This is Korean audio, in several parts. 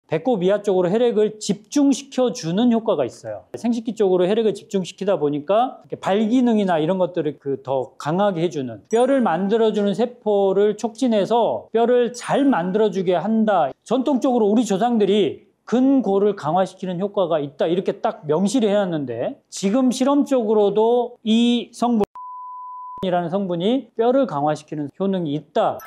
배꼽 이하 쪽으로 혈액을 집중시켜주는 효과가 있어요. 생식기 쪽으로 혈액을 집중시키다 보니까 발기능이나 이런 것들을 더 강하게 해주는, 뼈를 만들어주는 세포를 촉진해서 뼈를 잘 만들어주게 한다. 전통적으로 우리 조상들이 근골을 강화시키는 효과가 있다, 이렇게 딱 명시를 해놨는데, 지금 실험적으로도 이 성분이라는 성분이 뼈를 강화시키는 효능이 있다.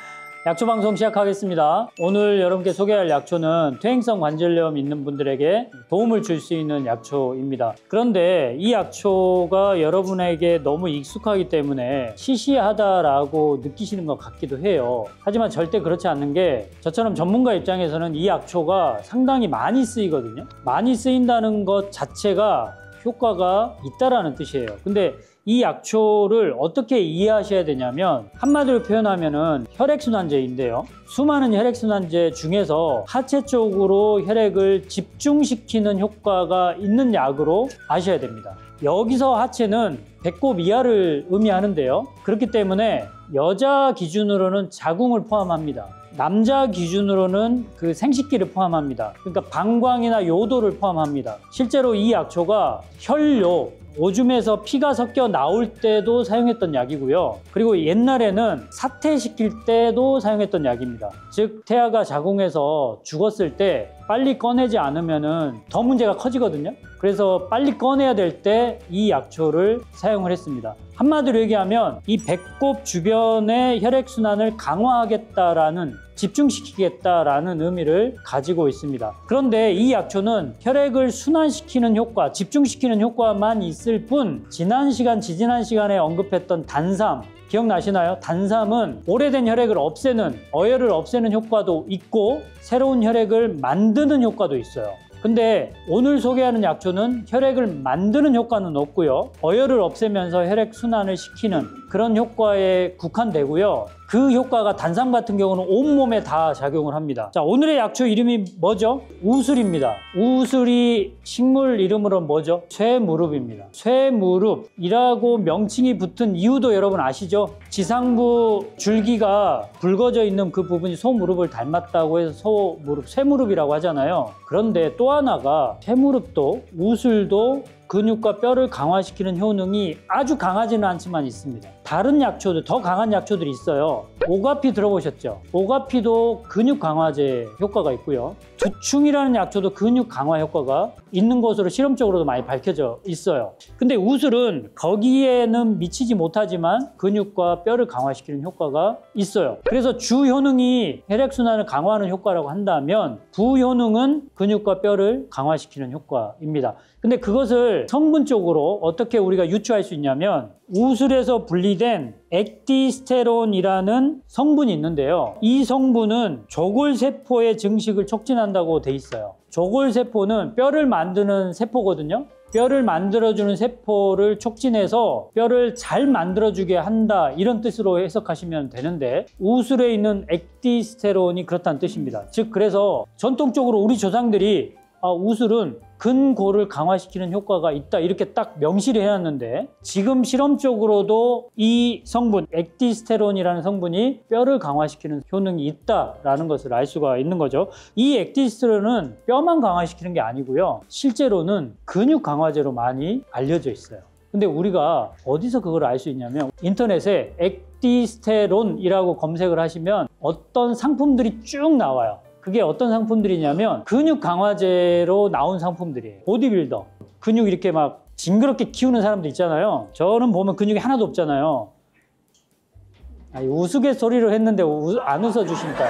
약초 방송 시작하겠습니다. 오늘 여러분께 소개할 약초는 퇴행성 관절염 있는 분들에게 도움을 줄 수 있는 약초입니다. 그런데 이 약초가 여러분에게 너무 익숙하기 때문에 시시하다라고 느끼시는 것 같기도 해요. 하지만 절대 그렇지 않는 게, 저처럼 전문가 입장에서는 이 약초가 상당히 많이 쓰이거든요. 많이 쓰인다는 것 자체가 효과가 있다라는 뜻이에요. 근데 이 약초를 어떻게 이해하셔야 되냐면, 한마디로 표현하면은 혈액순환제인데요. 수많은 혈액순환제 중에서 하체 쪽으로 혈액을 집중시키는 효과가 있는 약으로 아셔야 됩니다. 여기서 하체는 배꼽 이하를 의미하는데요. 그렇기 때문에 여자 기준으로는 자궁을 포함합니다. 남자 기준으로는 그 생식기를 포함합니다. 그러니까 방광이나 요도를 포함합니다. 실제로 이 약초가 혈뇨, 오줌에서 피가 섞여 나올 때도 사용했던 약이고요. 그리고 옛날에는 사퇴시킬 때도 사용했던 약입니다. 즉, 태아가 자궁에서 죽었을 때 빨리 꺼내지 않으면 더 문제가 커지거든요. 그래서 빨리 꺼내야 될 때 이 약초를 사용을 했습니다. 한마디로 얘기하면 이 배꼽 주변의 혈액순환을 강화하겠다라는, 집중시키겠다라는 의미를 가지고 있습니다. 그런데 이 약초는 혈액을 순환시키는 효과, 집중시키는 효과만 있을 뿐, 지난 시간에 언급했던 단삼, 기억나시나요? 단삼은 오래된 혈액을 없애는, 어혈을 없애는 효과도 있고 새로운 혈액을 만드는 효과도 있어요. 근데 오늘 소개하는 약초는 혈액을 만드는 효과는 없고요. 어혈을 없애면서 혈액 순환을 시키는 그런 효과에 국한되고요. 그 효과가 단삼 같은 경우는 온몸에 다 작용을 합니다. 자, 오늘의 약초 이름이 뭐죠? 우술입니다. 우술이 식물 이름으로 뭐죠? 쇠무릅입니다. 쇠무릅이라고 명칭이 붙은 이유도 여러분 아시죠? 지상부 줄기가 붉어져 있는 그 부분이 소무릎을 닮았다고 해서 소무릎, 쇠무릅이라고 하잖아요. 그런데 또 하나가, 쇠무릅도 우술도 근육과 뼈를 강화시키는 효능이 아주 강하지는 않지만 있습니다. 다른 약초들, 더 강한 약초들이 있어요. 오가피 들어보셨죠? 오가피도 근육 강화제 효과가 있고요. 두충이라는 약초도 근육 강화 효과가 있는 것으로 실험적으로도 많이 밝혀져 있어요. 근데 우술은 거기에는 미치지 못하지만 근육과 뼈를 강화시키는 효과가 있어요. 그래서 주 효능이 혈액순환을 강화하는 효과라고 한다면, 부효능은 근육과 뼈를 강화시키는 효과입니다. 근데 그것을 성분적으로 어떻게 우리가 유추할 수 있냐면, 우술에서 분리된 액티스테론이라는 성분이 있는데요. 이 성분은 조골세포의 증식을 촉진한다고 돼 있어요. 조골세포는 뼈를 만드는 세포거든요. 뼈를 만들어주는 세포를 촉진해서 뼈를 잘 만들어주게 한다, 이런 뜻으로 해석하시면 되는데, 우술에 있는 액티스테론이 그렇다는 뜻입니다. 즉, 그래서 전통적으로 우리 조상들이 우술은 근골을 강화시키는 효과가 있다, 이렇게 딱 명시를 해놨는데, 지금 실험적으로도 이 성분, 액티스테론이라는 성분이 뼈를 강화시키는 효능이 있다라는 것을 알 수가 있는 거죠. 이 액티스테론은 뼈만 강화시키는 게 아니고요. 실제로는 근육 강화제로 많이 알려져 있어요. 근데 우리가 어디서 그걸 알 수 있냐면, 인터넷에 액티스테론이라고 검색을 하시면 어떤 상품들이 쭉 나와요. 그게 어떤 상품들이냐면 근육 강화제로 나온 상품들이에요. 보디빌더, 근육 이렇게 막 징그럽게 키우는 사람들 있잖아요. 저는 보면 근육이 하나도 없잖아요. 우스갯소리를 했는데 안 웃어주시니까.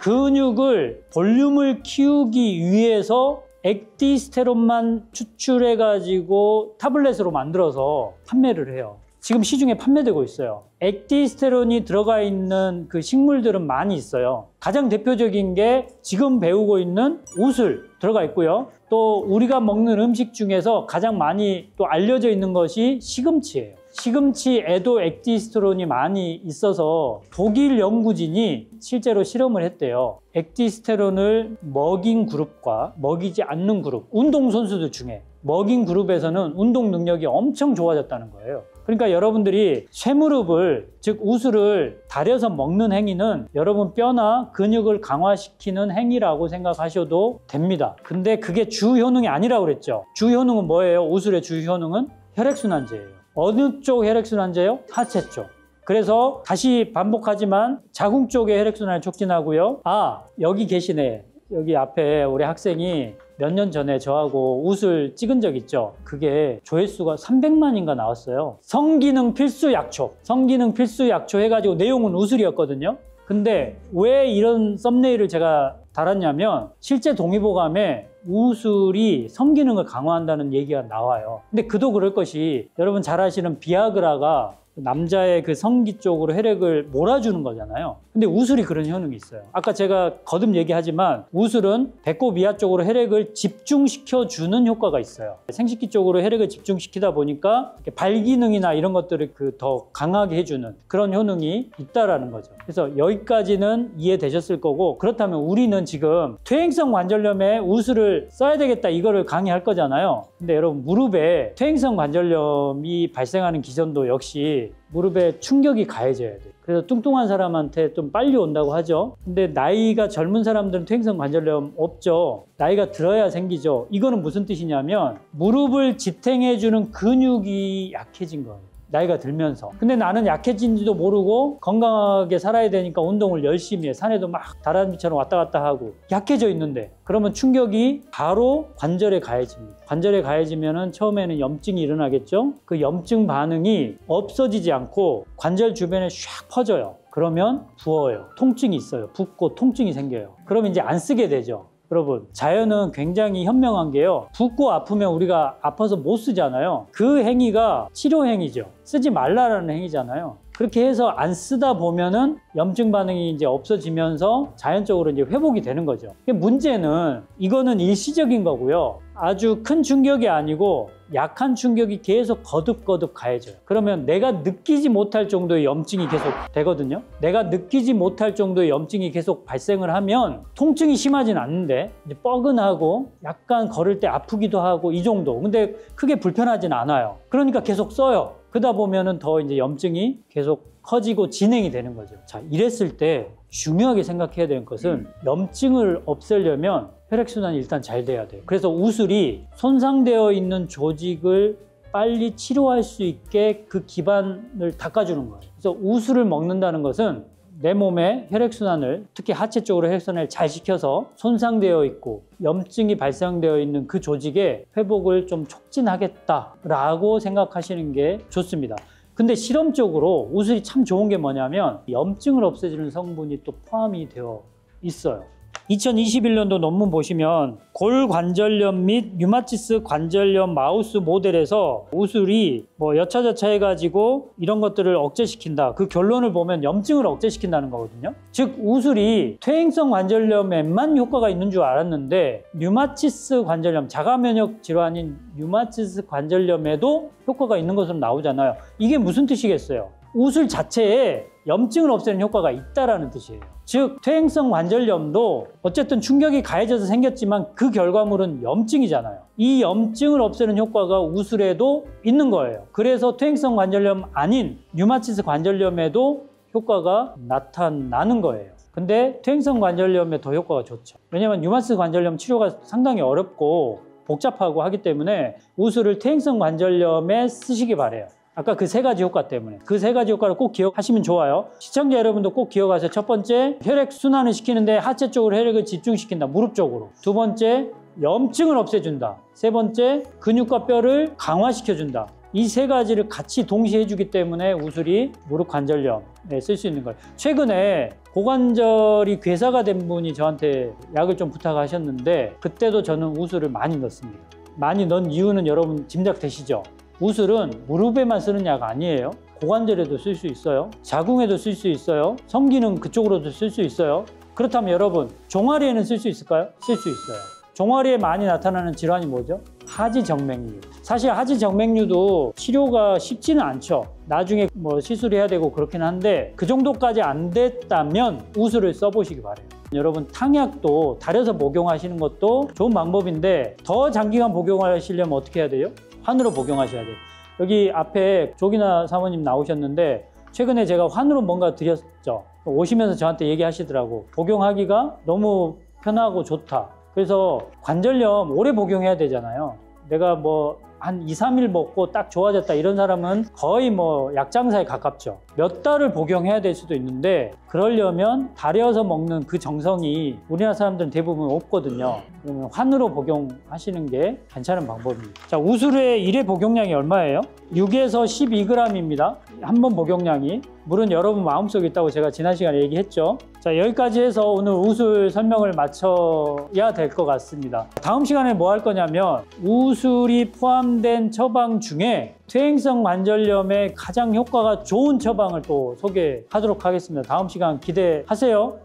근육을, 볼륨을 키우기 위해서 액티스테론만 추출해가지고 타블렛으로 만들어서 판매를 해요. 지금 시중에 판매되고 있어요. 액티스테론이 들어가 있는 그 식물들은 많이 있어요. 가장 대표적인 게 지금 배우고 있는 우술 들어가 있고요. 또 우리가 먹는 음식 중에서 가장 많이 또 알려져 있는 것이 시금치예요. 시금치에도 액티스테론이 많이 있어서 독일 연구진이 실제로 실험을 했대요. 액티스테론을 먹인 그룹과 먹이지 않는 그룹, 운동선수들 중에 먹인 그룹에서는 운동 능력이 엄청 좋아졌다는 거예요. 그러니까 여러분들이 쇠무릎을, 즉 우슬을 다려서 먹는 행위는 여러분 뼈나 근육을 강화시키는 행위라고 생각하셔도 됩니다. 근데 그게 주 효능이 아니라고 그랬죠. 주 효능은 뭐예요? 우슬의 주 효능은 혈액순환제예요. 어느 쪽 혈액순환제요? 하체 쪽. 그래서 다시 반복하지만 자궁 쪽의 혈액순환을 촉진하고요. 아, 여기 계시네. 여기 앞에 우리 학생이 몇 년 전에 저하고 우슬 찍은 적 있죠. 그게 조회수가 300만인가 나왔어요. 성기능 필수 약초, 성기능 필수 약초 해가지고 내용은 우슬이었거든요. 근데 왜 이런 썸네일을 제가 달았냐면 실제 동의보감에 우슬이 성기능을 강화한다는 얘기가 나와요. 근데 그도 그럴 것이 여러분 잘 아시는 비아그라가 남자의 그 성기 쪽으로 혈액을 몰아주는 거잖아요. 근데 우슬이 그런 효능이 있어요. 아까 제가 거듭 얘기하지만 우슬은 배꼽 이하 쪽으로 혈액을 집중시켜주는 효과가 있어요. 생식기 쪽으로 혈액을 집중시키다 보니까 발기능이나 이런 것들을 더 강하게 해주는 그런 효능이 있다라는 거죠. 그래서 여기까지는 이해되셨을 거고, 그렇다면 우리는 지금 퇴행성 관절염에 우슬을 써야 되겠다 이거를 강의할 거잖아요. 근데 여러분 무릎에 퇴행성 관절염이 발생하는 기전도 역시 무릎에 충격이 가해져야 돼요. 그래서 뚱뚱한 사람한테 좀 빨리 온다고 하죠. 근데 나이가 젊은 사람들은 퇴행성 관절염 없죠. 나이가 들어야 생기죠. 이거는 무슨 뜻이냐면 무릎을 지탱해주는 근육이 약해진 거예요. 나이가 들면서. 근데 나는 약해진지도 모르고 건강하게 살아야 되니까 운동을 열심히 해. 산에도 막 다람쥐처럼 왔다 갔다 하고 약해져 있는데, 그러면 충격이 바로 관절에 가해집니다. 관절에 가해지면은 처음에는 염증이 일어나겠죠. 그 염증 반응이 없어지지 않고 관절 주변에 샥 퍼져요. 그러면 부어요. 통증이 있어요. 붓고 통증이 생겨요. 그러면 이제 안 쓰게 되죠. 여러분, 자연은 굉장히 현명한 게요. 붓고 아프면 우리가 아파서 못 쓰잖아요. 그 행위가 치료 행위죠. 쓰지 말라라는 행위잖아요. 그렇게 해서 안 쓰다 보면은 염증 반응이 이제 없어지면서 자연적으로 이제 회복이 되는 거죠. 문제는 이거는 일시적인 거고요. 아주 큰 충격이 아니고 약한 충격이 계속 거듭거듭 가해져요. 그러면 내가 느끼지 못할 정도의 염증이 계속 되거든요. 내가 느끼지 못할 정도의 염증이 계속 발생을 하면 통증이 심하진 않는데 이제 뻐근하고 약간 걸을 때 아프기도 하고 이 정도. 근데 크게 불편하진 않아요. 그러니까 계속 써요. 그러다 보면은 더 이제 염증이 계속 커지고 진행이 되는 거죠. 자, 이랬을 때 중요하게 생각해야 되는 것은 염증을 없애려면 혈액순환이 일단 잘 돼야 돼요. 그래서 우슬이 손상되어 있는 조직을 빨리 치료할 수 있게 그 기반을 닦아주는 거예요. 그래서 우슬을 먹는다는 것은 내 몸의 혈액순환을, 특히 하체 쪽으로 혈액순환을 잘 시켜서 손상되어 있고 염증이 발생되어 있는 그 조직의 회복을 좀 촉진하겠다라고 생각하시는 게 좋습니다. 근데 실험적으로 우슬이 참 좋은 게 뭐냐면 염증을 없애주는 성분이 또 포함이 되어 있어요. 2021년도 논문 보시면 골관절염 및 류마티스 관절염 마우스 모델에서 우슬이 여차저차 해가지고 이런 것들을 억제시킨다. 그 결론을 보면 염증을 억제시킨다는 거거든요. 즉 우슬이 퇴행성 관절염에만 효과가 있는 줄 알았는데 류마티스 관절염, 자가면역 질환인 류마티스 관절염에도 효과가 있는 것으로 나오잖아요. 이게 무슨 뜻이겠어요? 우슬 자체에 염증을 없애는 효과가 있다라는 뜻이에요. 즉 퇴행성 관절염도 어쨌든 충격이 가해져서 생겼지만 그 결과물은 염증이잖아요. 이 염증을 없애는 효과가 우슬에도 있는 거예요. 그래서 퇴행성 관절염 아닌 류마티스 관절염에도 효과가 나타나는 거예요. 근데 퇴행성 관절염에 더 효과가 좋죠. 왜냐하면 류마티스 관절염 치료가 상당히 어렵고 복잡하고 하기 때문에 우슬을 퇴행성 관절염에 쓰시기 바래요. 아까 그 세 가지 효과 때문에. 그 세 가지 효과를 꼭 기억하시면 좋아요. 시청자 여러분도 꼭 기억하세요. 첫 번째, 혈액 순환을 시키는데 하체 쪽으로 혈액을 집중시킨다. 무릎 쪽으로. 두 번째, 염증을 없애준다. 세 번째, 근육과 뼈를 강화시켜준다. 이 세 가지를 같이 동시에 해주기 때문에 우슬이 무릎 관절염에 쓸 수 있는 거예요. 최근에 고관절이 괴사가 된 분이 저한테 약을 좀 부탁하셨는데 그때도 저는 우슬을 많이 넣습니다. 많이 넣은 이유는 여러분 짐작되시죠? 우슬은 무릎에만 쓰는 약 아니에요. 고관절에도 쓸 수 있어요. 자궁에도 쓸 수 있어요. 성기능 그쪽으로도 쓸 수 있어요. 그렇다면 여러분 종아리에는 쓸 수 있을까요? 쓸 수 있어요. 종아리에 많이 나타나는 질환이 뭐죠? 하지정맥류. 사실 하지정맥류도 치료가 쉽지는 않죠. 나중에 시술해야 되고 그렇긴 한데 그 정도까지 안 됐다면 우슬을 써보시기 바래요. 여러분 탕약도 달여서 복용하시는 것도 좋은 방법인데 더 장기간 복용하시려면 어떻게 해야 돼요? 환으로 복용하셔야 돼요. 여기 앞에 조기나 사모님 나오셨는데 최근에 제가 환으로 뭔가 드렸죠. 오시면서 저한테 얘기하시더라고. 복용하기가 너무 편하고 좋다. 그래서 관절염 오래 복용해야 되잖아요. 내가 뭐 한 2, 3일 먹고 딱 좋아졌다 이런 사람은 거의 뭐 약장사에 가깝죠. 몇 달을 복용해야 될 수도 있는데 그러려면 달여서 먹는 그 정성이 우리나라 사람들은 대부분 없거든요. 그러면 환으로 복용하시는 게 괜찮은 방법입니다. 자, 우수르의 1회 복용량이 얼마예요? 6에서 12g입니다. 한 번 복용량이. 물은 여러분 마음속에 있다고 제가 지난 시간에 얘기했죠. 자, 여기까지 해서 오늘 우술 설명을 마쳐야 될 것 같습니다. 다음 시간에 뭐 할 거냐면 우술이 포함된 처방 중에 퇴행성 관절염에 가장 효과가 좋은 처방을 또 소개하도록 하겠습니다. 다음 시간 기대하세요.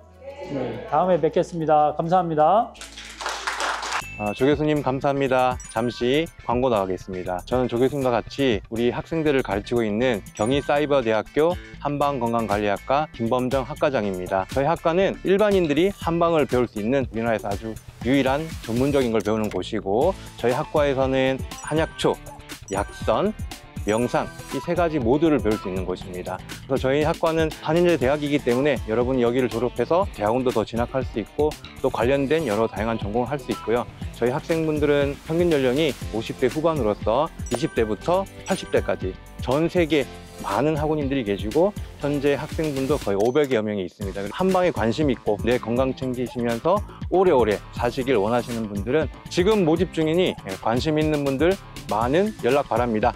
네, 다음에 뵙겠습니다. 감사합니다. 조 교수님 감사합니다. 잠시 광고 나가겠습니다. 저는 조 교수님과 같이 우리 학생들을 가르치고 있는 경희사이버대학교 한방건강관리학과 김범정 학과장입니다. 저희 학과는 일반인들이 한방을 배울 수 있는 우리나라에서 아주 유일한 전문적인 걸 배우는 곳이고, 저희 학과에서는 한약초, 약선, 명상 이 세 가지 모두를 배울 수 있는 곳입니다. 그래서 저희 학과는 4년제 대학이기 때문에 여러분이 여기를 졸업해서 대학원도 더 진학할 수 있고 또 관련된 여러 다양한 전공을 할 수 있고요. 저희 학생분들은 평균 연령이 50대 후반으로서 20대부터 80대까지 전 세계 많은 학우님들이 계시고 현재 학생분도 거의 500여 명이 있습니다. 한방에 관심 있고 내 건강 챙기시면서 오래오래 사시길 원하시는 분들은 지금 모집 중이니 관심 있는 분들 많은 연락 바랍니다.